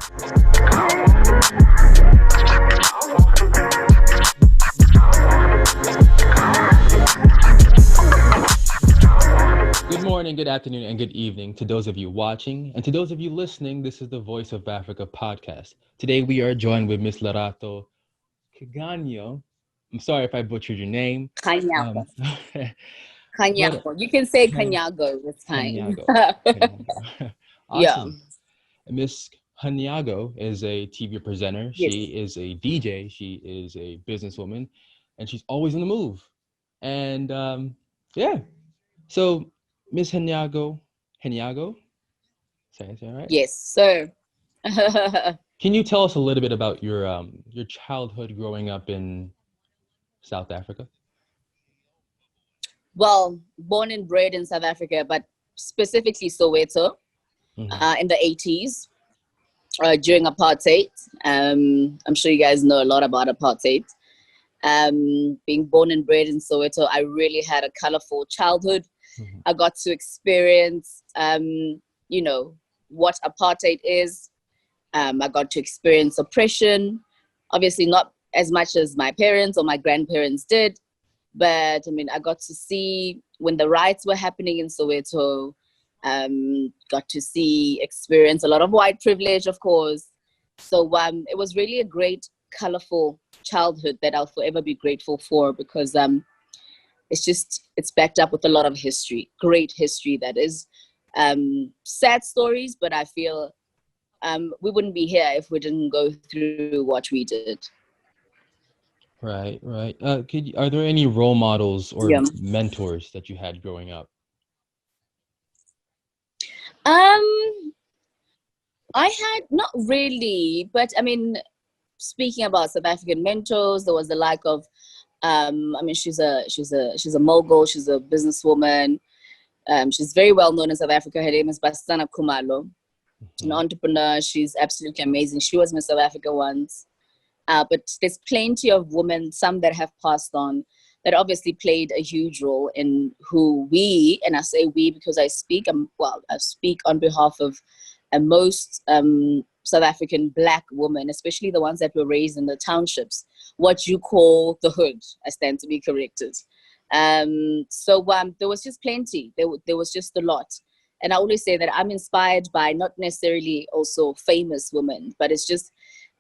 Good morning, good afternoon, and good evening to those of you watching. And to those of you listening, this is the Voice of Africa podcast. Today we are joined with Miss Lerato Kganyago. I'm sorry if I butchered your name. Kganyago. But Kganyago. You can say Kganyago this time. Kganyago. Yeah. Awesome. Miss Kganyago is a TV presenter. Yes. She is a DJ. She is a businesswoman, and she's always on the move. And yeah, so Miss Kganyago, say that right? Yes, sir. Can you tell us a little bit about your childhood growing up in South Africa? Well, born and bred in South Africa, but specifically Soweto, in the 80s, during apartheid. I'm sure you guys know a lot about apartheid. Being born and bred in Soweto, I really had a colorful childhood. I got to experience, what apartheid is. I got to experience oppression, obviously not as much as my parents or my grandparents did, but I mean, I got to see when the riots were happening in Soweto, got to experience a lot of white privilege, of course. So it was really a great, colorful childhood that I'll forever be grateful for, because it's backed up with a lot of history, great history that is. Sad stories, but I feel we wouldn't be here if we didn't go through what we did. Right. Are there any role models or Yeah. mentors that you had growing up? I had not really, but I mean, speaking about South African mentors, there was the like of, she's a mogul, she's a businesswoman. She's very well known in South Africa. Her name is Basana Kumalo, an entrepreneur. She's absolutely amazing. She was Miss South Africa once. But there's plenty of women, some that have passed on, that obviously played a huge role in who we, and I say we because I speak on behalf of most South African Black women, especially the ones that were raised in the townships, what you call the hood. I stand to be corrected. So there was just plenty. There was just a lot. And I always say that I'm inspired by not necessarily also famous women, but it's just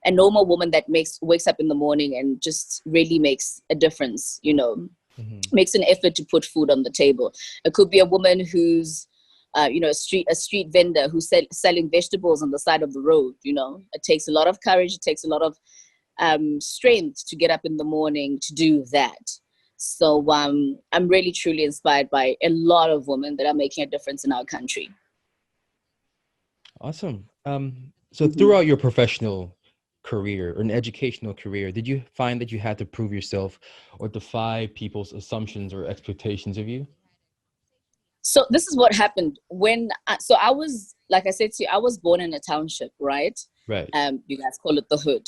a normal woman that wakes up in the morning and just really makes a difference, makes an effort to put food on the table. It could be a woman who's, a street vendor who's selling vegetables on the side of the road. It takes a lot of courage. It takes a lot of strength to get up in the morning to do that. So I'm really, truly inspired by a lot of women that are making a difference in our country. Awesome. So throughout your professional career or an educational career, did you find that you had to prove yourself or defy people's assumptions or expectations of you? So this is what happened I was, like I said to you, I was born in a township, right? Right. You guys call it the hood,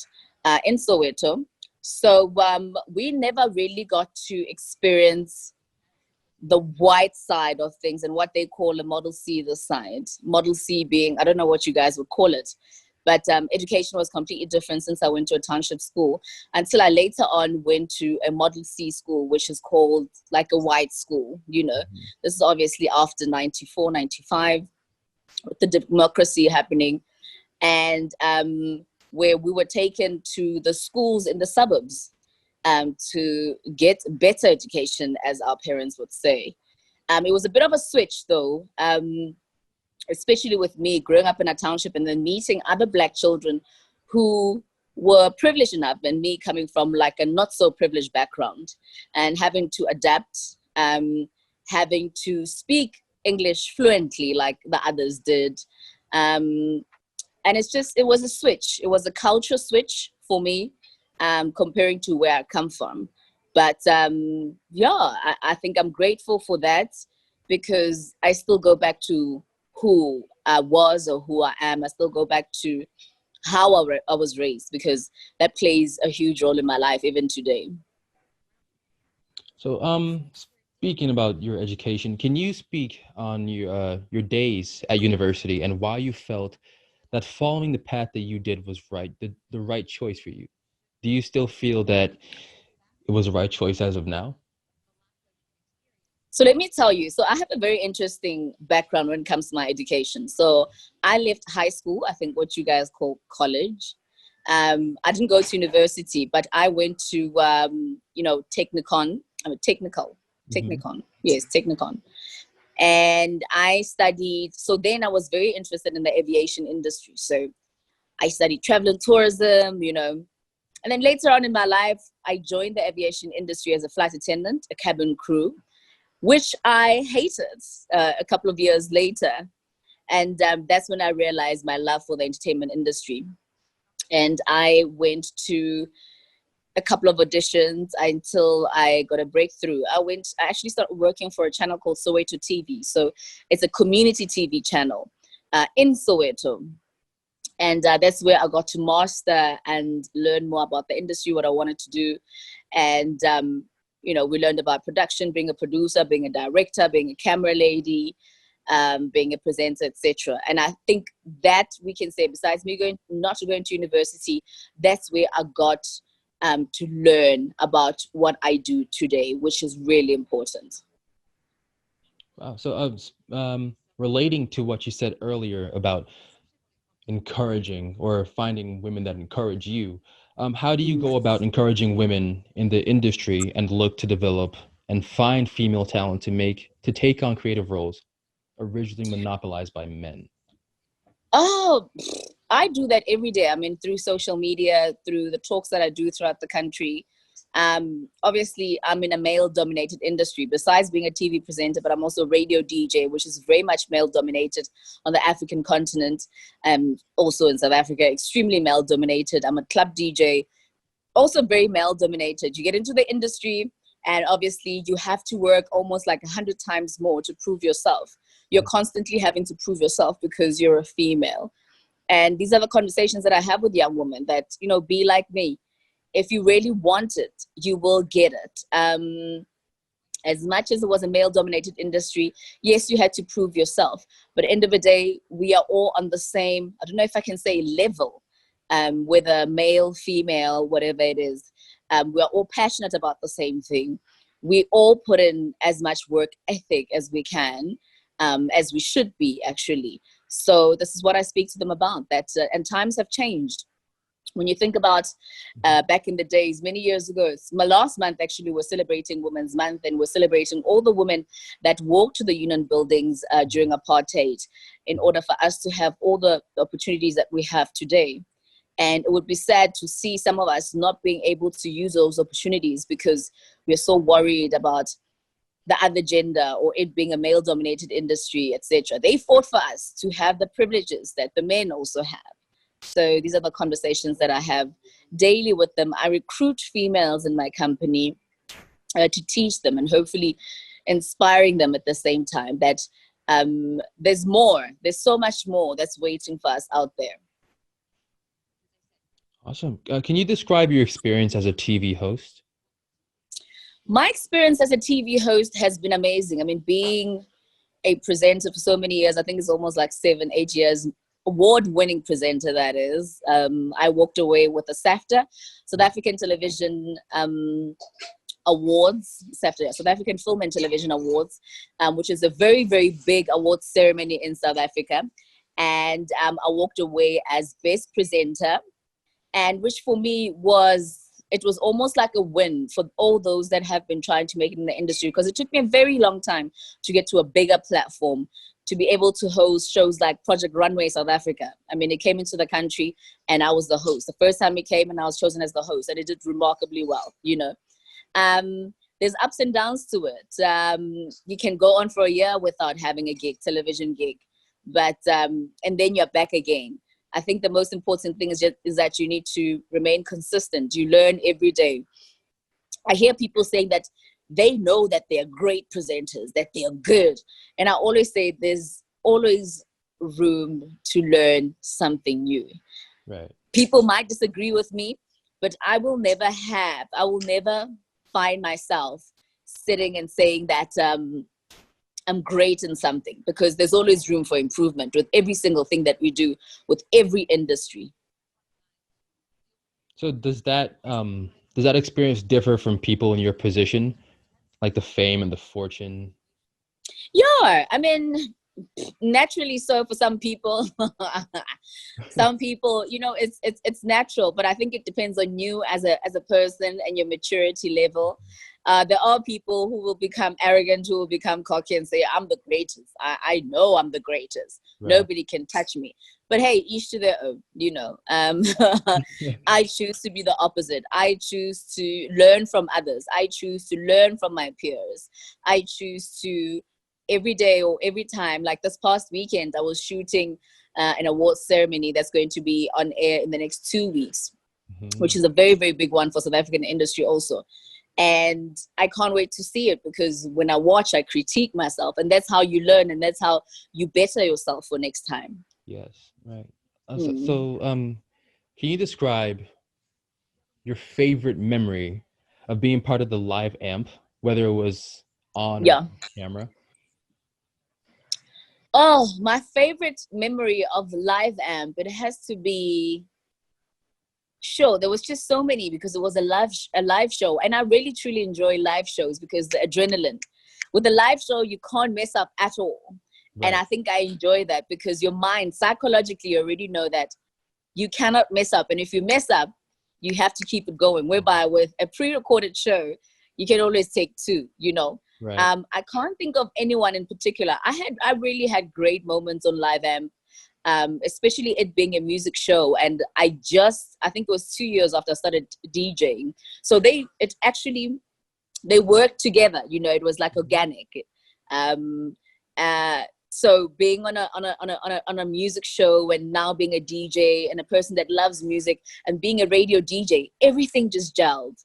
in Soweto. So we never really got to experience the white side of things and what they call a Model C the side. Model C being, I don't know what you guys would call it, but education was completely different since I went to a township school until I later on went to a Model C school, which is called like a white school. This is obviously after 94, 95, with the democracy happening. And where we were taken to the schools in the suburbs to get better education, as our parents would say. It was a bit of a switch, though, especially with me growing up in a township and then meeting other Black children who were privileged enough, and me coming from like a not so privileged background and having to adapt, having to speak English fluently like the others did. And it was a switch. It was a culture switch for me, comparing to where I come from. But I think I'm grateful for that, because I still go back to who I was or who I am. I still go back to how I was raised, because that plays a huge role in my life even today. So speaking about your education, can you speak on your days at university and why you felt that following the path that you did was right, the right choice for you? Do you still feel that it was the right choice as of now? So let me tell you, so I have a very interesting background when it comes to my education. So I left high school, I think what you guys call college. I didn't go to university, but I went to, Technicon, Mm-hmm. yes, Technicon. And I studied, so then I was very interested in the aviation industry. So I studied travel and tourism, and then later on in my life, I joined the aviation industry as a flight attendant, a cabin crew, which I hated a couple of years later. And that's when I realized my love for the entertainment industry. And I went to a couple of auditions until I got a breakthrough. I actually started working for a channel called Soweto TV. So it's a community TV channel in Soweto. And that's where I got to master and learn more about the industry, what I wanted to do. And, we learned about production, being a producer, being a director, being a camera lady, being a presenter, etc. And I think that we can say, besides me not going to university, that's where I got to learn about what I do today, which is really important. Wow. So, relating to what you said earlier about encouraging or finding women that encourage you, how do you go about encouraging women in the industry and look to develop and find female talent to take on creative roles originally monopolized by men? Oh, I do that every day. I mean, through social media, through the talks that I do throughout the country. Obviously, I'm in a male-dominated industry, besides being a TV presenter, but I'm also a radio DJ, which is very much male-dominated on the African continent, also in South Africa, extremely male-dominated. I'm a club DJ, also very male-dominated. You get into the industry, and obviously, you have to work almost like 100 times more to prove yourself. You're constantly having to prove yourself because you're a female. And these are the conversations that I have with young women that, be like me. If you really want it, you will get it. As much as it was a male-dominated industry, yes, you had to prove yourself. But at the end of the day, we are all on the same, I don't know if I can say level, whether male, female, whatever it is. We are all passionate about the same thing. We all put in as much work ethic as we can, as we should be, actually. So this is what I speak to them about, and times have changed. When you think about back in the days, many years ago, my last month actually, we're celebrating Women's Month, and we're celebrating all the women that walked to the union buildings during apartheid in order for us to have all the opportunities that we have today. And it would be sad to see some of us not being able to use those opportunities because we're so worried about the other gender or it being a male-dominated industry, etc. They fought for us to have the privileges that the men also have. So these are the conversations that I have daily with them. I recruit females in my company to teach them and hopefully inspiring them at the same time that there's more. There's so much more that's waiting for us out there. Awesome. Can you describe your experience as a TV host? My experience as a TV host has been amazing. I mean, being a presenter for so many years, I think it's almost like 7-8 years, award-winning presenter, that is. I walked away with a SAFTA, South African Television Awards, SAFTA, South African Film and Television Awards, which is a very, very big awards ceremony in South Africa. And I walked away as best presenter, and which for me was almost like a win for all those that have been trying to make it in the industry, because it took me a very long time to get to a bigger platform, to be able to host shows like Project Runway South Africa. I mean, it came into the country and I was the host. The first time it came and I was chosen as the host, and it did remarkably well, There's ups and downs to it. You can go on for a year without having a television gig, but and then you're back again. I think the most important thing is that you need to remain consistent. You learn every day. I hear people saying that they know that they're great presenters, that they're good. And I always say there's always room to learn something new. Right. People might disagree with me, but I will never find myself sitting and saying that I'm great in something, because there's always room for improvement with every single thing that we do, with every industry. So does that experience differ from people in your position, like the fame and the fortune? Yeah, I mean, naturally so for some people. Some people, you know, it's natural, but I think it depends on you as a person and your maturity level. There are people who will become arrogant, who will become cocky and say, I'm the greatest. I know I'm the greatest. Right. Nobody can touch me. But hey, each to their own, you know. I choose to be the opposite. I choose to learn from others. I choose to learn from my peers. I choose to, every day or every time, like this past weekend, I was shooting an awards ceremony that's going to be on air in the next 2 weeks, which is a very, very big one for South African industry also. And I can't wait to see it, because when I watch, I critique myself, and that's how you learn, and that's how you better yourself for next time. Yes, right. Can you describe your favorite memory of being part of the live amp, whether it was on or Yeah. off camera? Oh, my favorite memory of live amp, it has to be, sure, there was just so many, because it was a live show, and I really truly enjoy live shows because the adrenaline. With a live show, you can't mess up at all. Right. And I think I enjoy that, because your mind psychologically already know that you cannot mess up, and if you mess up, you have to keep it going. Whereby with a pre-recorded show, you can always take two, you know. Right. I can't think of anyone in particular. I really had great moments on live amp. Especially it being a music show, and I think it was 2 years after I started DJing, so they worked together, you know. It was like organic. So being on a music show, and now being a DJ and a person that loves music, and being a radio DJ, everything just gelled.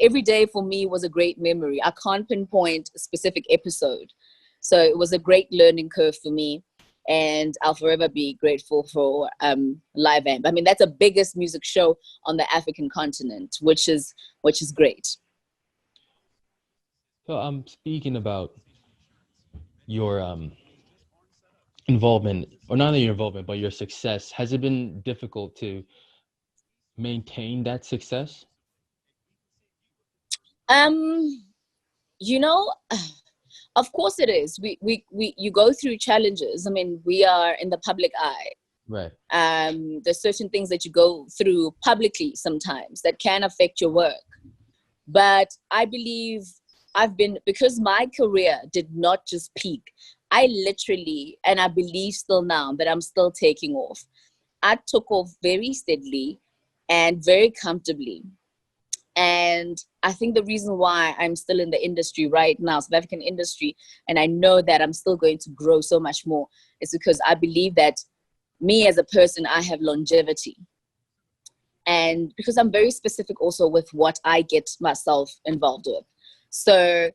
Every day for me was a great memory. I can't pinpoint a specific episode. So it was a great learning curve for me, and I'll forever be grateful for Live Amp. I mean, that's the biggest music show on the African continent, which is great. So I'm speaking about your involvement, or not only your involvement, but your success. Has it been difficult to maintain that success? You know, of course it is. You go through challenges. I mean, we are in the public eye. Right. There's certain things that you go through publicly sometimes that can affect your work. But I believe because my career did not just peak, I literally, and I believe still now that I'm still taking off. I took off very steadily and very comfortably. And I think the reason why I'm still in the industry right now, South African industry, and I know that I'm still going to grow so much more, is because I believe that me as a person, I have longevity. And because I'm very specific also with what I get myself involved with. So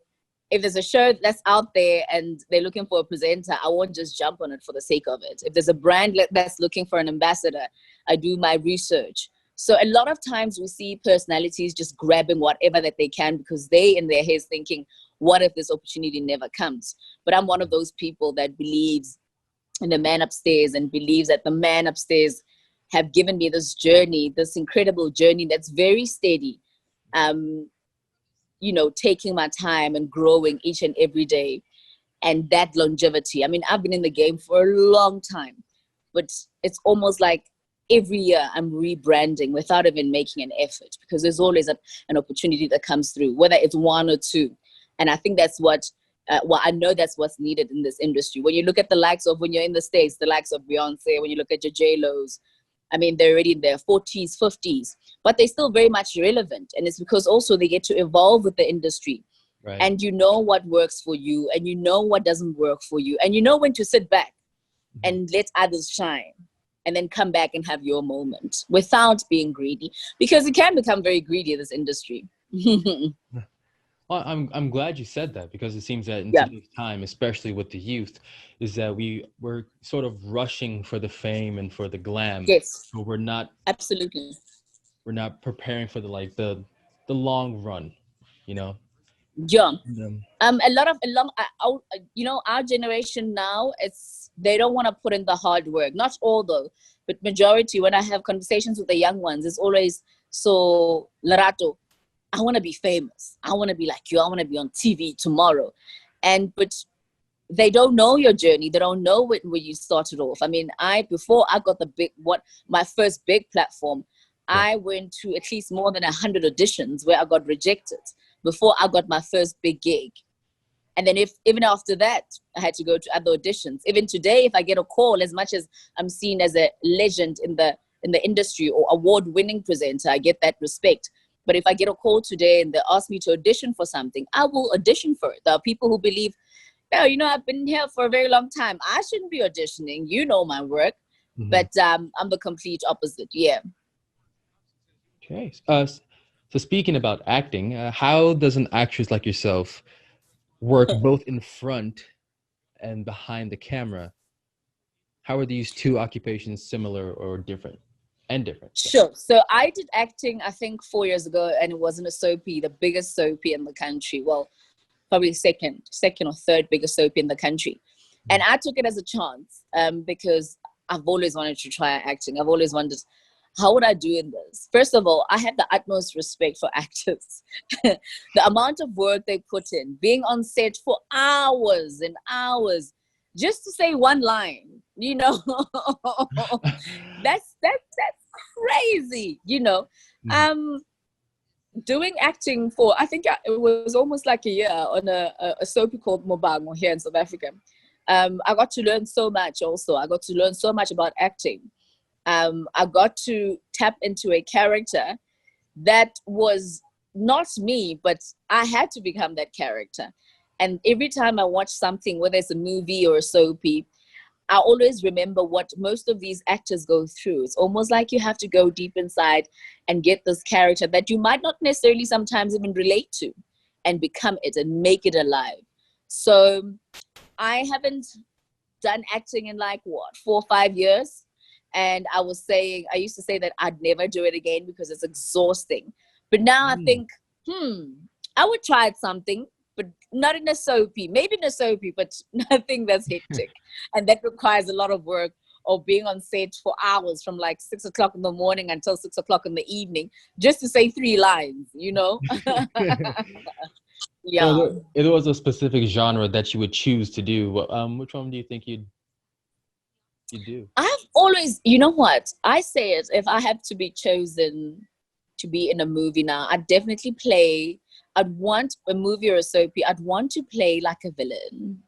if there's a show that's out there and they're looking for a presenter, I won't just jump on it for the sake of it. If there's a brand that's looking for an ambassador, I do my research. So a lot of times we see personalities just grabbing whatever that they can, because they in their heads thinking, what if this opportunity never comes? But I'm one of those people that believes in the man upstairs, and believes that the man upstairs have given me this journey, this incredible journey that's very steady. Taking my time and growing each and every day, and that longevity. I mean, I've been in the game for a long time, but it's almost like every year I'm rebranding without even making an effort, because there's always an opportunity that comes through, whether it's one or two. And I think that's I know that's what's needed in this industry. When you look at the likes of, when you're in the States, the likes of Beyonce, when you look at your J-Lo's, I mean, they're already in their 40s, 50s, but they're still very much relevant. And it's because also they get to evolve with the industry. Right. And you know what works for you, and you know what doesn't work for you. And you know when to sit back and let others shine, and then come back and have your moment without being greedy, because it can become very greedy in this industry. Well, I'm glad you said that, because it seems that in today's time, especially with the youth, is that we're sort of rushing for the fame and for the glam. Yes. So we're not absolutely. We're not preparing for the long run, you know. Yeah. Yeah. Our generation now, they don't want to put in the hard work. Not all though, but majority. When I have conversations with the young ones, it's always, so Lerato, I want to be famous. I want to be like you. I want to be on TV tomorrow, but they don't know your journey. They don't know where you started off. I mean, before I got my first big platform, Yeah. I went to at least more than 100 auditions where I got rejected before I got my first big gig. And then even after that, I had to go to other auditions. Even today, if I get a call, as much as I'm seen as a legend in the industry or award-winning presenter, I get that respect. But if I get a call today and they ask me to audition for something, I will audition for it. There are people who believe, no, I've been here for a very long time. I shouldn't be auditioning. You know my work. Mhm. But I'm the complete opposite. Yeah. Okay. So speaking about acting, how does an actress like yourself work both in front and behind the camera? How are these two occupations similar or different? And different. Sure. So I did acting, I think 4 years ago, and it was in a soapy, the biggest soapy in the country. Well, probably second or third biggest soapy in the country. And I took it as a chance because I've always wanted to try acting. I've always wondered, how would I do in this? First of all, I have the utmost respect for actors. The amount of work they put in, being on set for hours and hours, just to say one line, that's crazy, doing acting for, I think it was almost like a year on a soapy called Mobango here in South Africa. I got to learn so much also. I got to learn so much about acting. I got to tap into a character that was not me, but I had to become that character. And every time I watch something, whether it's a movie or a soapy, I always remember what most of these actors go through. It's almost like you have to go deep inside and get this character that you might not necessarily sometimes even relate to and become it and make it alive. So I haven't done acting in 4 or 5 years. And I used to say that I'd never do it again because it's exhausting. But now I think, I would try something, but not in a soapy, maybe in a soapy, but nothing that's hectic. And that requires a lot of work, or being on set for hours from 6 o'clock in the morning until 6 o'clock in the evening, just to say 3 lines, Yeah. So if there was a specific genre that you would choose to do, which one do you think you'd do? I've always, you know what? I say it, if I have to be chosen to be in a movie now, I'd want a movie or a soapy, I'd want to play like a villain.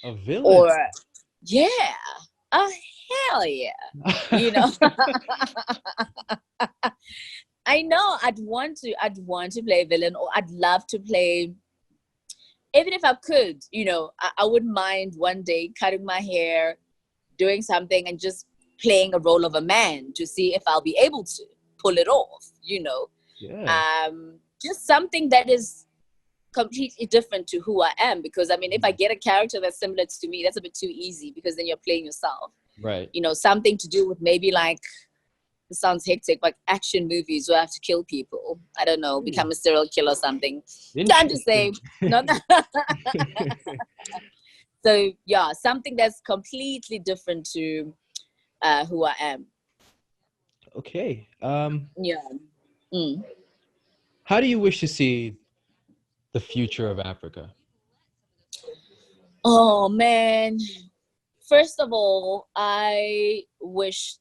A villain? Or, yeah. Oh, hell yeah. I know I'd want to play a villain, or I'd love to play, even if I could, I wouldn't mind one day cutting my hair, doing something and just playing a role of a man to see if I'll be able to pull it off, Yeah. Just something that is completely different to who I am. Because if I get a character that's similar to me, that's a bit too easy, because then you're playing yourself. Right. Something to do with maybe it sounds hectic, but action movies where I have to kill people. I don't know, become a serial killer or something. I'm just saying. So yeah, something that's completely different to who I am. Okay. Yeah. How do you wish to see the future of Africa? Oh man. First of all, I wish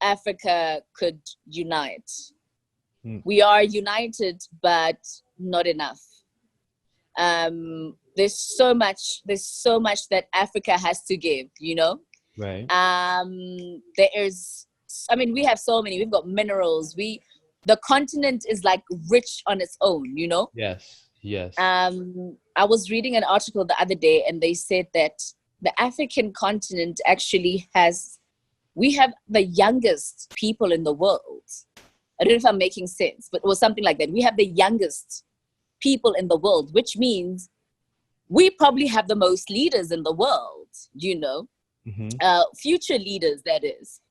Africa could unite. We are united, but not enough. There's so much that Africa has to give, Right. We have so many. We've got minerals. The continent is rich on its own, Yes. I was reading an article the other day, and they said that the African continent actually we have the youngest people in the world. I don't know if I'm making sense, but it was something like that. We have the youngest people in the world, which means we probably have the most leaders in the world, future leaders, that is,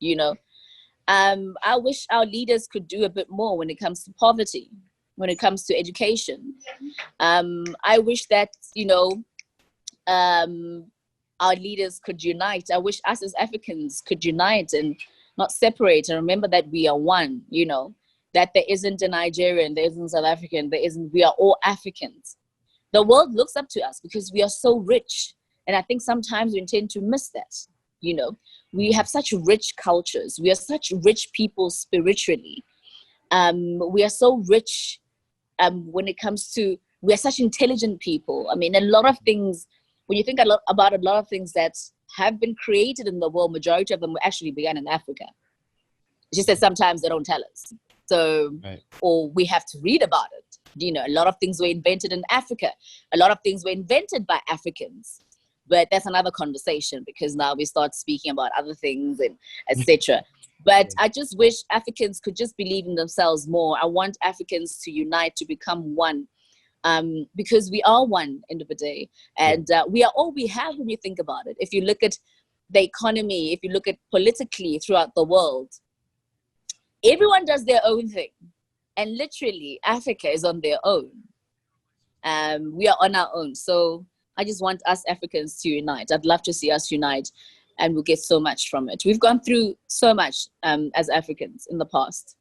I wish our leaders could do a bit more when it comes to poverty. when it comes to education. I wish that, our leaders could unite. I wish us as Africans could unite and not separate, and remember that we are one, that there isn't a Nigerian, there isn't South African, we are all Africans. The world looks up to us because we are so rich. And I think sometimes we tend to miss that. We have such rich cultures. We are such rich people spiritually. We are so rich when it comes to, we are such intelligent people. I mean, a lot of things, when you think about a lot of things that have been created in the world, majority of them actually began in Africa. It's just that sometimes they don't tell us. So, right. Or we have to read about it. A lot of things were invented in Africa. A lot of things were invented by Africans. But that's another conversation, because now we start speaking about other things and etc. But I just wish Africans could just believe in themselves more. I want Africans to unite, to become one, because we are one end of the day. And we are all we have when you think about it. If you look at the economy, if you look at politically throughout the world, everyone does their own thing. And literally, Africa is on their own. We are on our own. So I just want us Africans to unite. I'd love to see us unite, and we'll get so much from it. We've gone through so much as Africans in the past.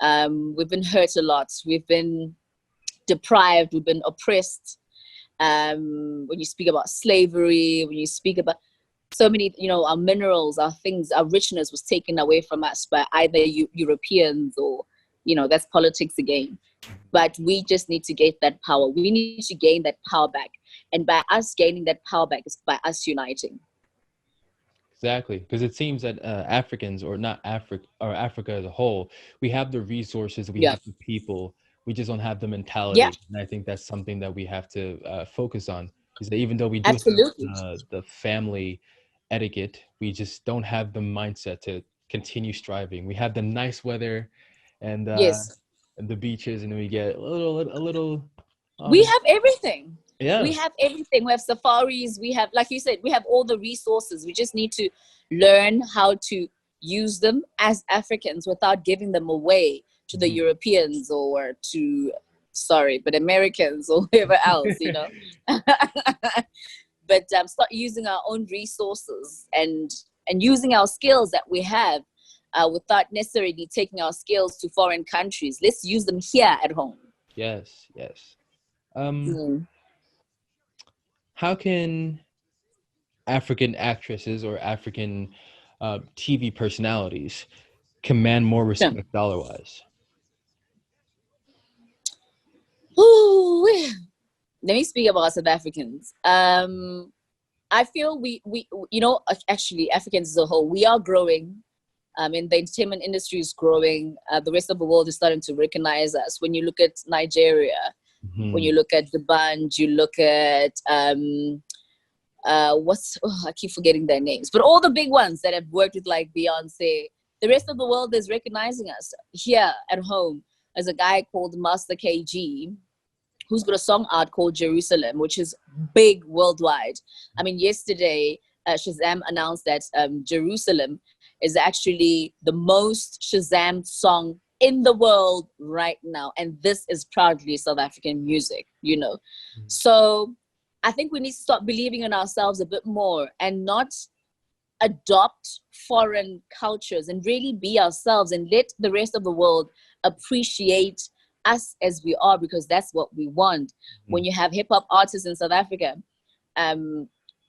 We've been hurt a lot. We've been deprived. We've been oppressed. When you speak about slavery, when you speak about so many, our minerals, our things, our richness was taken away from us by either Europeans or, that's politics again. But we just need to get that power. We need to gain that power back. And by us gaining that power back is by us uniting. Exactly. Because it seems that Africans, or not Africa, or Africa as a whole, we have the resources, we have the people, we just don't have the mentality. Yeah. And I think that's something that we have to focus on. Is that even though we do have the family etiquette, we just don't have the mindset to continue striving. We have the nice weather and and the beaches, and then we get a little we have everything. Yeah, we have everything. We have safaris, we have, like you said, we have all the resources. We just need to learn how to use them as Africans without giving them away to the Europeans or to Americans or whoever else, but start using our own resources and using our skills that we have without necessarily taking our skills to foreign countries. Let's use them here at home. Yes. How can African actresses or African TV personalities command more respect dollar-wise? Let me speak about South Africans. I feel we actually Africans as a whole, we are growing. And the entertainment industry is growing. The rest of the world is starting to recognize us. When you look at Nigeria, when you look at the band, you look at I keep forgetting their names, but all the big ones that have worked with, like Beyonce, the rest of the world is recognizing us. Here at home, there's a guy called Master KG, who's got a song out called Jerusalem, which is big worldwide. I mean, yesterday, Shazam announced that Jerusalem is actually the most Shazammed song in the world right now. And this is proudly South African music, So I think we need to start believing in ourselves a bit more and not adopt foreign cultures, and really be ourselves and let the rest of the world appreciate us as we are, because that's what we want. When you have hip-hop artists in South Africa,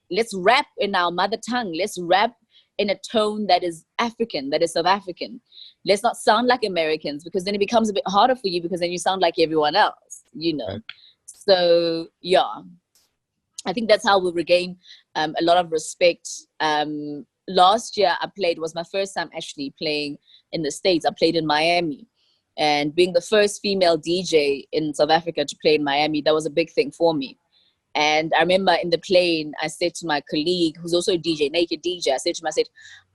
let's rap in our mother tongue. Let's rap in a tone that is African, that is South African. Let's not sound like Americans, because then it becomes a bit harder for you, because then you sound like everyone else, Right. So, I think that's how we'll regain a lot of respect. Last year was my first time actually playing in the States. I played in Miami. And being the first female DJ in South Africa to play in Miami, that was a big thing for me. And I remember in the plane, I said to my colleague, who's also a DJ, naked DJ, I said to him,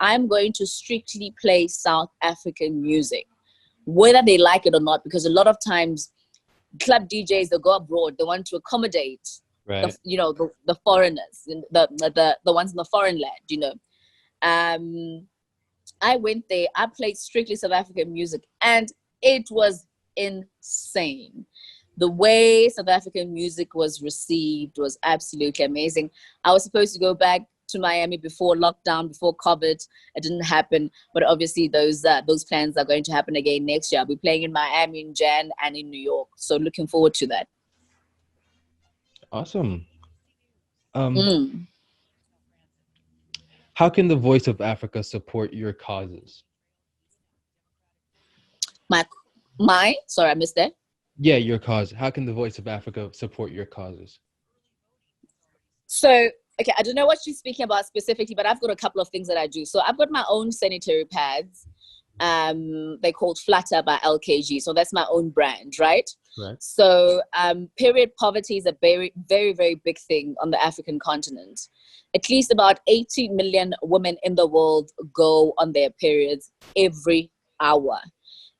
I'm going to strictly play South African music, whether they like it or not, because a lot of times club DJs, they go abroad, they want to accommodate, right. the foreigners, the ones in the foreign land, I went there, I played strictly South African music, and it was insane. The way South African music was received was absolutely amazing. I was supposed to go back to Miami before lockdown, before COVID. It didn't happen, but obviously those plans are going to happen again next year. I'll be playing in Miami in Jan and in New York, so looking forward to that. Awesome. How can the Voice of Africa support your causes? Sorry, I missed that. Yeah, your cause. How can the Voice of Africa support your causes? So, okay, I don't know what you're speaking about specifically, but I've got a couple of things that I do. So I've got my own sanitary pads. They're called FlutterbyLKG. So that's my own brand, right? Right. So period poverty is a very, very, very big thing on the African continent. At least about 80 million women in the world go on their periods every hour.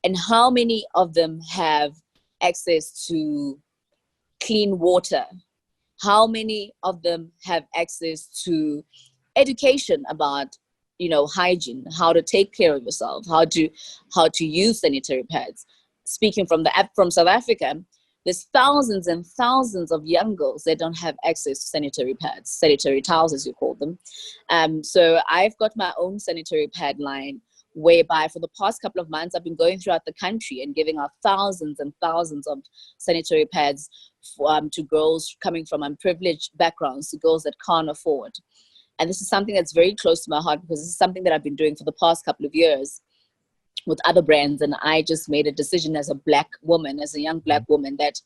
And how many of them have access to clean water? How many of them have access to education about, hygiene, how to take care of yourself, how to use sanitary pads? Speaking from South Africa, there's thousands and thousands of young girls that don't have access to sanitary pads, sanitary towels, as you call them. So I've got my own sanitary pad line, whereby for the past couple of months, I've been going throughout the country and giving out thousands and thousands of sanitary pads to girls coming from unprivileged backgrounds, to girls that can't afford. And this is something that's very close to my heart, because this is something that I've been doing for the past couple of years with other brands. And I just made a decision as a Black woman, as a young Black woman, that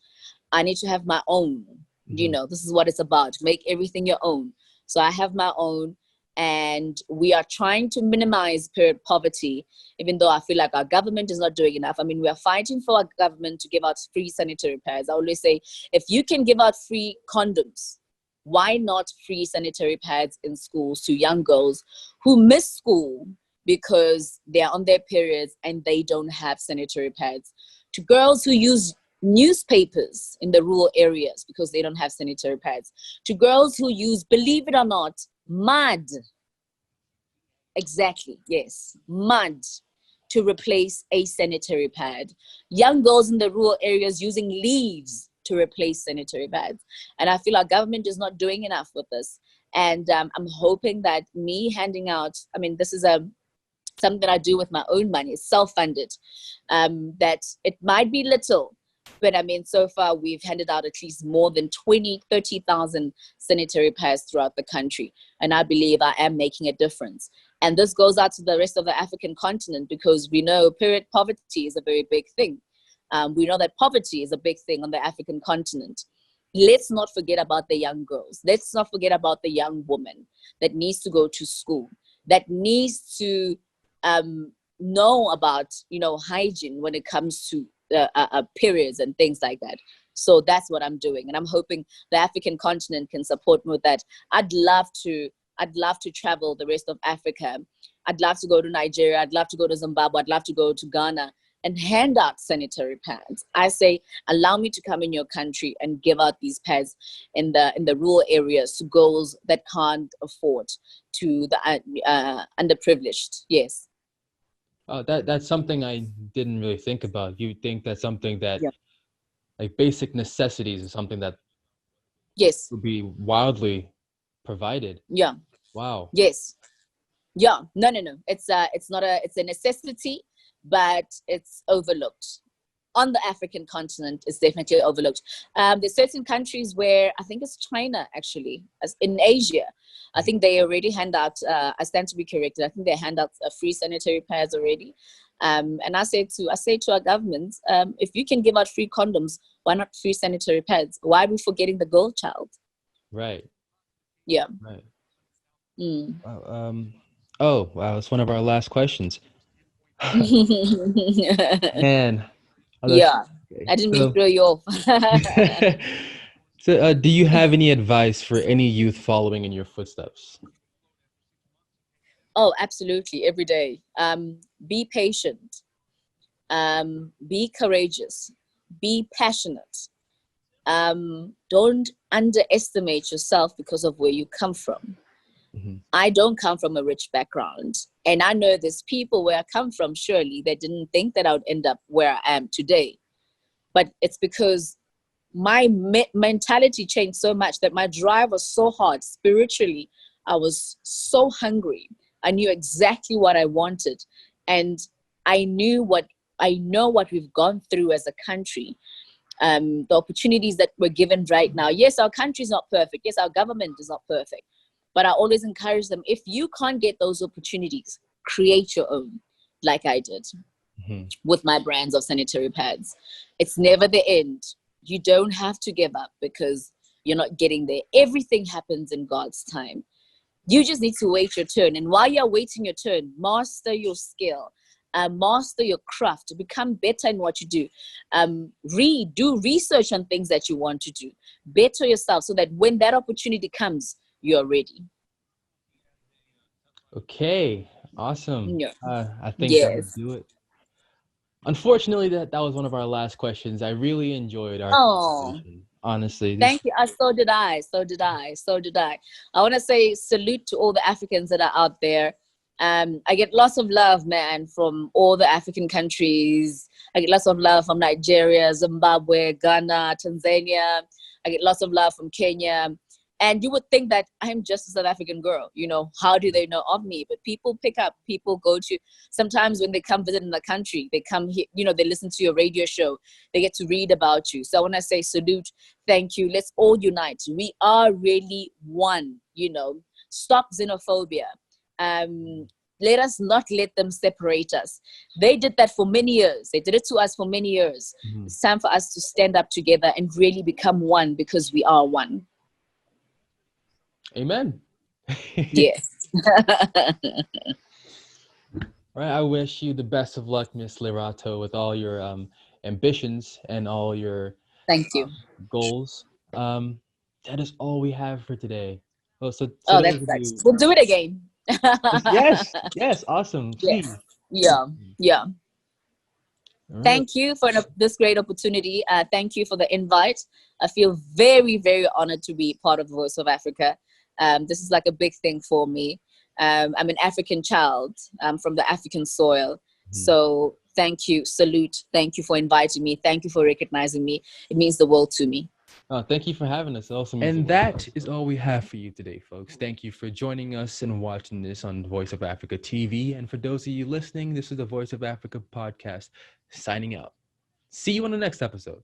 I need to have my own. This is what it's about. Make everything your own. So I have my own. And we are trying to minimize period poverty, even though I feel like our government is not doing enough. I mean, we are fighting for our government to give out free sanitary pads. I always say, if you can give out free condoms, why not free sanitary pads in schools to young girls who miss school because they're on their periods and they don't have sanitary pads, to girls who use newspapers in the rural areas because they don't have sanitary pads, to girls who use, believe it or not, mud. Exactly, yes, mud to replace a sanitary pad. Young girls in the rural areas using leaves to replace sanitary pads. And I feel our government is not doing enough with this. And I'm hoping that me handing out, this is something that I do with my own money, it's self-funded, that it might be little, but so far we've handed out at least more than 30,000 sanitary pads throughout the country. And I believe I am making a difference. And this goes out to the rest of the African continent, because we know period poverty is a very big thing. We know that poverty is a big thing on the African continent. Let's not forget about the young girls. Let's not forget about the young woman that needs to go to school, that needs to know about, hygiene when it comes to periods and things like that. So that's what I'm doing. And I'm hoping the African continent can support me with that. I'd love to travel the rest of Africa. I'd love to go to Nigeria. I'd love to go to Zimbabwe. I'd love to go to Ghana and hand out sanitary pads. I say, allow me to come in your country and give out these pads in the rural areas to girls that can't afford, to the underprivileged. Yes. That's something I didn't really think about. You think that's something that, like basic necessities, is something that would be wildly provided. Yeah. Wow. Yes. Yeah. No. It's a necessity, but it's overlooked. On the African continent, it's definitely overlooked. There's certain countries where, I think it's China actually, as in Asia, I think they already hand out, I stand to be corrected, I think they hand out free sanitary pads already. And I say to our government, if you can give out free condoms, why not free sanitary pads? Why are we forgetting the girl child? Right. Yeah. Right. Mm. Wow. It's one of our last questions. Man. Yeah. Okay. I didn't mean to throw you off. So, do you have any advice for any youth following in your footsteps? Oh, absolutely. Every day. Be patient. Be courageous. Be passionate. Don't underestimate yourself because of where you come from. Mm-hmm. I don't come from a rich background. And I know there's people where I come from, surely, that didn't think that I would end up where I am today. but it's because my mentality changed so much that my drive was so hard spiritually. I was so hungry. I knew exactly what I wanted, and I know what we've gone through as a country. The opportunities that we're given right now. Yes, our country is not perfect. Yes, our government is not perfect. But I always encourage them, if you can't get those opportunities, create your own, like I did with my brands of sanitary pads. It's never the end. You don't have to give up because you're not getting there. Everything happens in God's time. You just need to wait your turn. And while you're waiting your turn, master your skill. Master your craft, to become better in what you do. Do research on things that you want to do. Better yourself so that when that opportunity comes, you're ready. Okay, awesome. Yeah. I think that'll Yes. do it. Unfortunately, that was one of our last questions. I really enjoyed our conversation. Honestly, Thank you. So did I. I want to say salute to all the Africans that are out there. I get lots of love, man, from all the African countries. I get lots of love from Nigeria, Zimbabwe, Ghana, Tanzania. I get lots of love from Kenya. And you would think that I'm just a South African girl. You know, how do they know of me? But people pick up, people go to, sometimes when they come visit in the country, they come here, you know, they listen to your radio show, they get to read about you. So I want to say salute, thank you. Let's all unite. We are really one, you know. Stop xenophobia. Let us not let them separate us. They did that for many years. They did it to us for many years. It's time for us to stand up together and really become one, because we are one. Amen. Yes. All right. I wish you the best of luck, Miss Lerato, with all your ambitions and all your Thank you. Goals. That is all we have for today. That's nice. We'll do it again. Yes, awesome. Please. Yes. Yeah. Right. Thank you for this great opportunity. Thank you for the invite. I feel very, very honored to be part of the Voice of Africa. This is like a big thing for me. I'm an African child from the African soil. So thank you. Salute. Thank you for inviting me. Thank you for recognizing me. It means the world to me. Thank you for having us. And that is all we have for you today, folks. Thank you for joining us and watching this on Voice of Africa TV. And for those of you listening, this is the Voice of Africa podcast signing out. See you on the next episode.